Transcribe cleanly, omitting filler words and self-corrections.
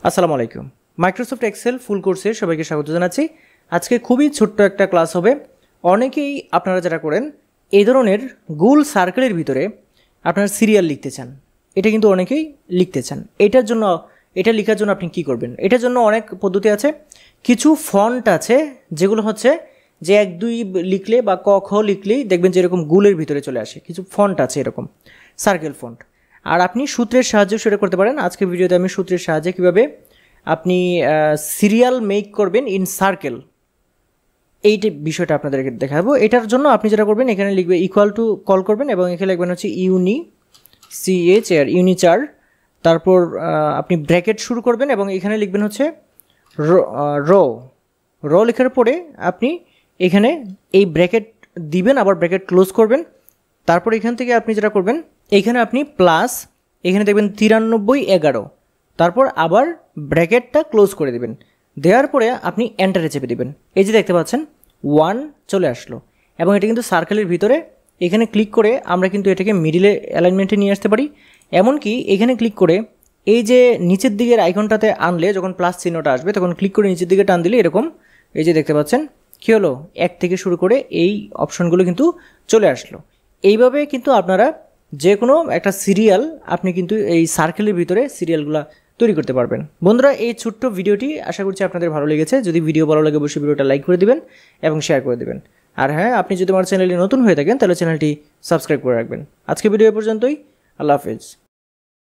আসসালামু আলাইকুম। Microsoft Excel ফুল কোর্সে সবাইকে স্বাগত জানাচ্ছি। আজকে খুবই ছোট্ট একটা ক্লাস হবে। অনেকেই আপনারা যারা করেন এই ধরনের গোল সার্কেলের ভিতরে আপনারা সিরিয়াল লিখতে চান, এটা কিন্তু অনেকেই লিখতে চান। এটা লেখার জন্য আপনি কি করবেন? এটার জন্য অনেক পদ্ধতি আছে। কিছু ফন্ট আছে যেগুলো হচ্ছে যে 1-2 লিখলে বা ক খ লিখলেই দেখবেন যে এরকম গোলের ভিতরে চলে আসে। কিছু ফন্ট আছে এরকম সার্কেল ফন্ট, আর আপনি সূত্রের সাহায্যে সেটা করতে পারেন। আজকের ভিডিওতে আমি সূত্রের সাহায্যে কীভাবে আপনি সিরিয়াল মেক করবেন ইন সার্কেল এইটা বিষয়টা আপনাদেরকে দেখাবো। এটার জন্য আপনি যেটা করবেন, এখানে লিখবে ইকুয়াল টু কল করবেন এবং এখানে লিখবেন হচ্ছে ইউনিচার, তারপর আপনি ব্র্যাকেট শুরু করবেন এবং এখানে লিখবেন হচ্ছে র লেখার পরে আপনি এখানে এই ব্র্যাকেট দিবেন, আবার ব্র্যাকেট ক্লোজ করবেন। তারপর এখান থেকে আপনি যেটা করবেন, এখানে আপনি প্লাস এখানে দেখবেন 9311, তারপর আবার ব্র্যাকেটটা ক্লোজ করে দেবেন। দেওয়ার পরে আপনি এন্টারে চেপে দেবেন। এই যে দেখতে পাচ্ছেন 1 চলে আসলো এবং এটা কিন্তু সার্কেলের ভিতরে। এখানে ক্লিক করে আমরা কিন্তু এটাকে মিডিলে অ্যালাইনমেন্টে নিয়ে আসতে পারি। এমনকি এখানে ক্লিক করে এই যে নিচের দিকের আইকনটাতে আনলে, যখন প্লাস চিহ্নটা আসবে তখন ক্লিক করে নিচের দিকে টান দিলে এরকম এই যে দেখতে পাচ্ছেন কী হলো, 1 থেকে শুরু করে এই অপশনগুলো কিন্তু চলে আসলো। এইভাবে কিন্তু আপনারা যে কোনো একটা সিরিয়াল আপনি কিন্তু এই সার্কেলের ভিতরে সিরিয়ালগুলো তৈরি করতে পারবেন। বন্ধুরা, এই ছোট্ট ভিডিওটি আশা করছি আপনাদের ভালো লেগেছে। যদি ভিডিও ভালো লাগে অবশ্যই ভিডিওটা লাইক করে দিবেন এবং শেয়ার করে দিবেন। আর হ্যাঁ, আপনি যদি আমার চ্যানেলে নতুন হয়ে থাকেন তাহলে চ্যানেলটি সাবস্ক্রাইব করে রাখবেন। আজকে ভিডিও পর্যন্তই। আল্লাহ হাফেজ।